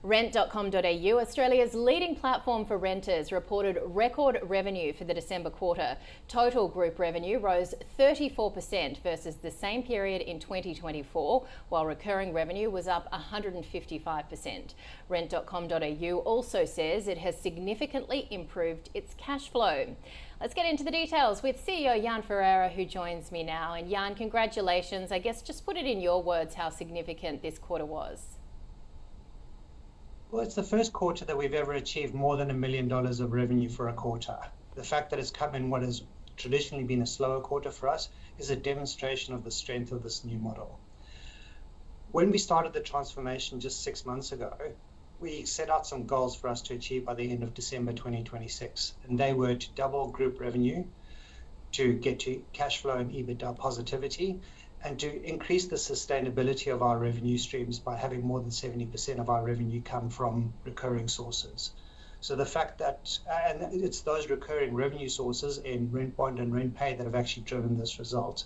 Rent.com.au, Australia's leading platform for renters, reported record revenue for the December quarter. Total group revenue rose 34% versus the same period in 2024, while recurring revenue was up 155%. Rent.com.au also says it has significantly improved its cash flow. Let's get into the details with CEO Jan Ferreira, who joins me now. And Jan, congratulations. I guess just put it in your words how significant this quarter was. Well, it's the first quarter that we've ever achieved more than $1 million of revenue for a quarter. The fact that it's come in what has traditionally been a slower quarter for us is a demonstration of the strength of this new model. When we started the transformation just 6 months ago, we set out some goals for us to achieve by the end of December 2026, and they were to double group revenue, to get to cash flow and EBITDA positivity, and to increase the sustainability of our revenue streams by having more than 70% of our revenue come from recurring sources. So the fact that, and it's those recurring revenue sources in RentBond and RentPay that have actually driven this result.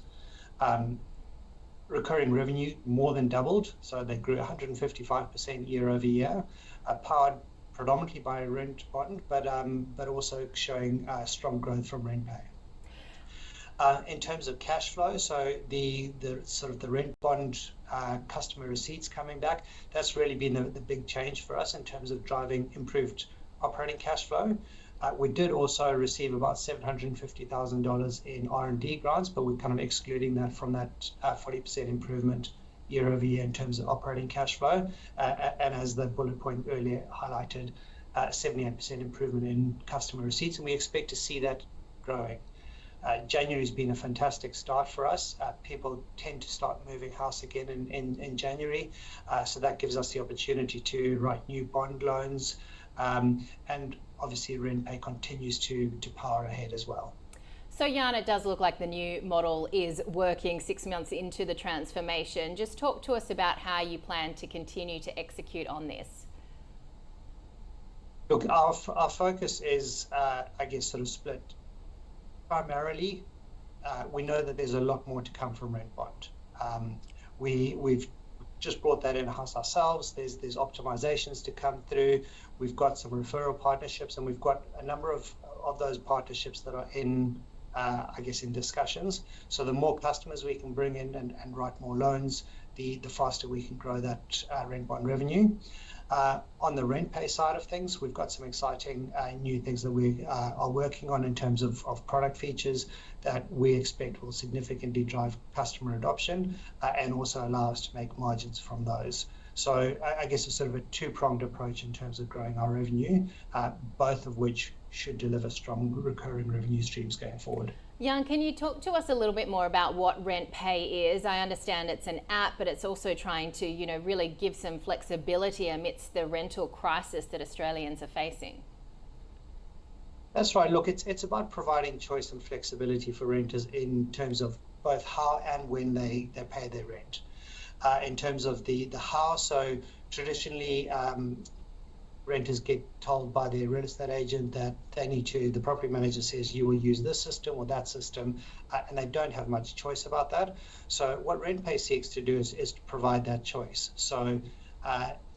Recurring revenue more than doubled, so they grew 155% year over year, powered predominantly by RentBond, but also showing strong growth from RentPay. In terms of cash flow, so the sort of the RentBond customer receipts coming back, that's really been the big change for us in terms of driving improved operating cash flow. We did also receive about $750,000 in R&D grants, but we're kind of excluding that from that 40% improvement year over year in terms of operating cash flow. And as the bullet point earlier highlighted, 78% improvement in customer receipts, and we expect to see that growing. January has been a fantastic start for us. People tend to start moving house again in January, so that gives us the opportunity to write new bond loans, and obviously RentPay continues to power ahead as well. So Jan, it does look like the new model is working 6 months into the transformation. Just talk to us about how you plan to continue to execute on this. Look, our focus is, I guess, sort of split. Primarily, we know that there's a lot more to come from RentBond. We've just brought that in-house ourselves. There's optimizations to come through. We've got some referral partnerships, and we've got a number of those partnerships that are in, I guess, in discussions. So the more customers we can bring in and write more loans, the faster we can grow that RentBond revenue. On the RentPay side of things, we've got some exciting new things that we are working on in terms of product features that we expect will significantly drive customer adoption and also allow us to make margins from those. So I guess it's sort of a two-pronged approach in terms of growing our revenue, both of which should deliver strong recurring revenue streams going forward. Jan, can you talk to us a little bit more about what RentPay is? I understand it's an app, but it's also trying to, really give some flexibility amidst the rental crisis that Australians are facing. That's right. Look, it's about providing choice and flexibility for renters in terms of both how and when they pay their rent. In terms of the how, so traditionally, renters get told by their real estate agent that they need to, the property manager says you will use this system or that system, and they don't have much choice about that. So what RentPay seeks to do is to provide that choice. So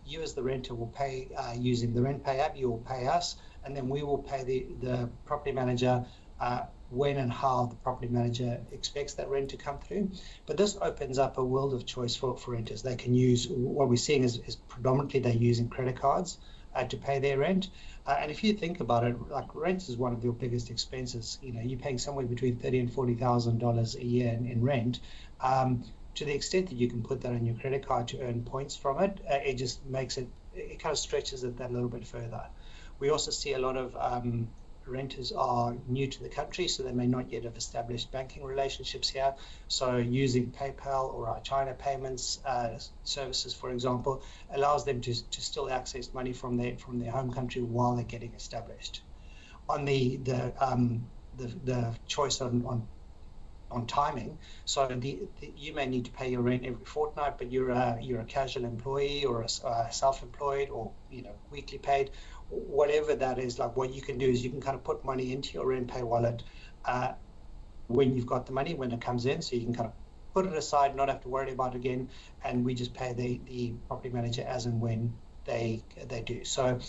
you as the renter will pay using the RentPay app, you will pay us, and then we will pay the property manager when and how the property manager expects that rent to come through. But this opens up a world of choice for renters. They can use, what we're seeing is predominantly they're using credit cards to pay their rent. And if you think about it, like rent is one of your biggest expenses. You're paying somewhere between $30,000 and $40,000 a year in rent. To the extent that you can put that on your credit card to earn points from it, it just makes it kind of stretches it that little bit further. We also see a lot of renters are new to the country, so they may not yet have established banking relationships here. So using PayPal or our China payments services, for example, allows them to still access money from their home country while they're getting established. On the choice on timing, so you may need to pay your rent every fortnight, but you're a casual employee or a self-employed or weekly paid. Whatever that is, like what you can do is you can kind of put money into your RentPay wallet when you've got the money, when it comes in, so you can kind of put it aside, not have to worry about it again, and we just pay the property manager as and when they do. So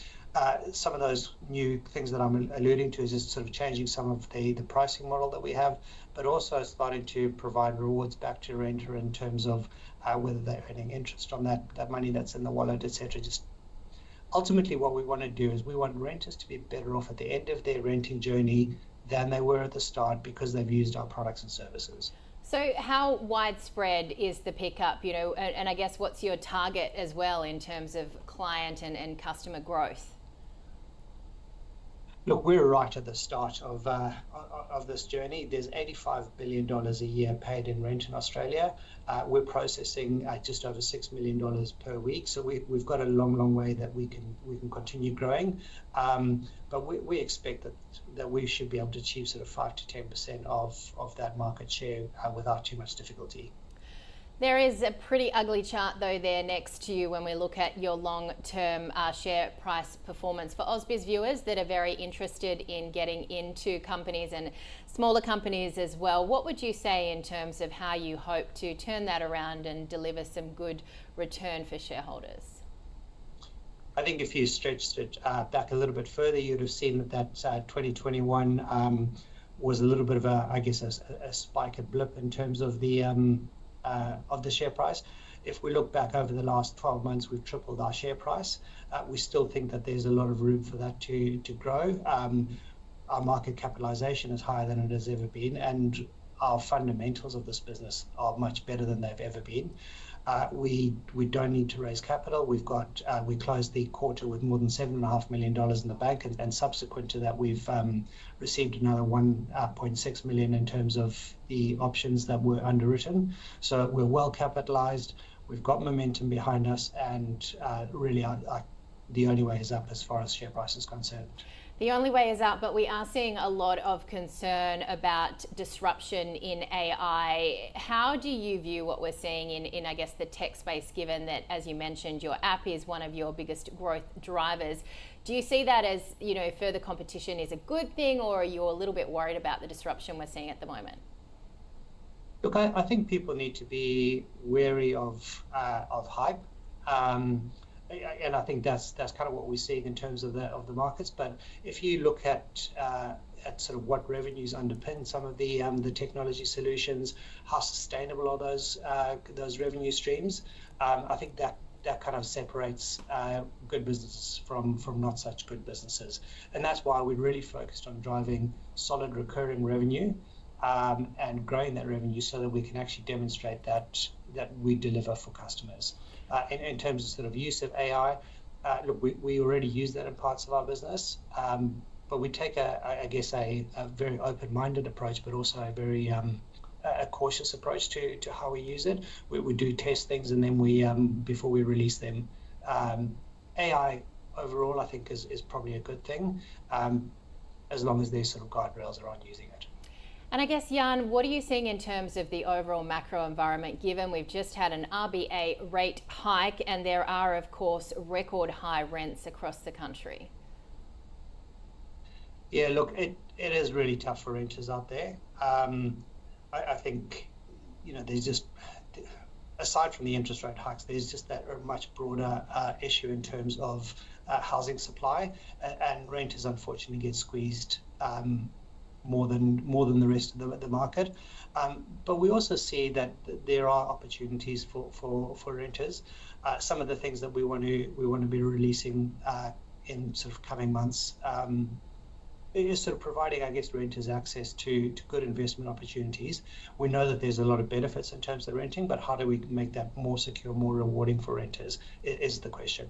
some of those new things that I'm alluding to is just sort of changing some of the pricing model that we have, but also starting to provide rewards back to renter in terms of whether they're earning interest on that money that's in the wallet, etc. Just ultimately what we want to do is we want renters to be better off at the end of their renting journey than they were at the start because they've used our products and services. So how widespread is the pickup, and I guess what's your target as well in terms of client and customer growth? Look, we're right at the start of this journey. There's $85 billion a year paid in rent in Australia. We're processing just over $6 million per week. So we've got a long way that we can continue growing. But we expect that we should be able to achieve sort of 5 to 10% of that market share without too much difficulty. There is a pretty ugly chart though there next to you when we look at your long-term share price performance. For Auzbiz viewers that are very interested in getting into companies and smaller companies as well, what would you say in terms of how you hope to turn that around and deliver some good return for shareholders? I think if you stretched it back a little bit further, you'd have seen that 2021 was a little bit of a spike, a blip in terms of the share price. If we look back over the last 12 months, we've tripled our share price. We still think that there's a lot of room for that to grow. Our market capitalization is higher than it has ever been, and our fundamentals of this business are much better than they've ever been. We don't need to raise capital. We closed the quarter with more than $7.5 million in the bank, and subsequent to that, we've received another $1.6 million in terms of the options that were underwritten. So we're well capitalized. We've got momentum behind us, and really, the only way is up as far as share price is concerned. The only way is up, but we are seeing a lot of concern about disruption in AI. How do you view what we're seeing in I guess, the tech space, given that, as you mentioned, your app is one of your biggest growth drivers? Do you see that as, further competition is a good thing, or are you a little bit worried about the disruption we're seeing at the moment? Look, I think people need to be wary of hype. And I think that's kind of what we're seeing in terms of the markets. But if you look at sort of what revenues underpin some of the technology solutions, how sustainable are those revenue streams? I think that kind of separates good businesses from not such good businesses, and that's why we're really focused on driving solid recurring revenue and growing that revenue so that we can actually demonstrate that we deliver for customers. In terms of sort of use of AI, look, we already use that in parts of our business, but we take a very open-minded approach, but also a very a cautious approach to how we use it. We do test things, and then before we release them. AI overall, I think, is probably a good thing, as long as there's sort of guardrails around using it. And I guess, Jan, what are you seeing in terms of the overall macro environment, given we've just had an RBA rate hike and there are, of course, record high rents across the country? Yeah, look, it is really tough for renters out there. I think, there's just, aside from the interest rate hikes, there's just that a much broader issue in terms of housing supply, and renters unfortunately get squeezed more than the rest of the market, but we also see that there are opportunities for renters. Some of the things that we want to be releasing in sort of coming months is sort of providing, I guess, renters access to good investment opportunities. We know that there's a lot of benefits in terms of renting, but how do we make that more secure, more rewarding for renters is the question.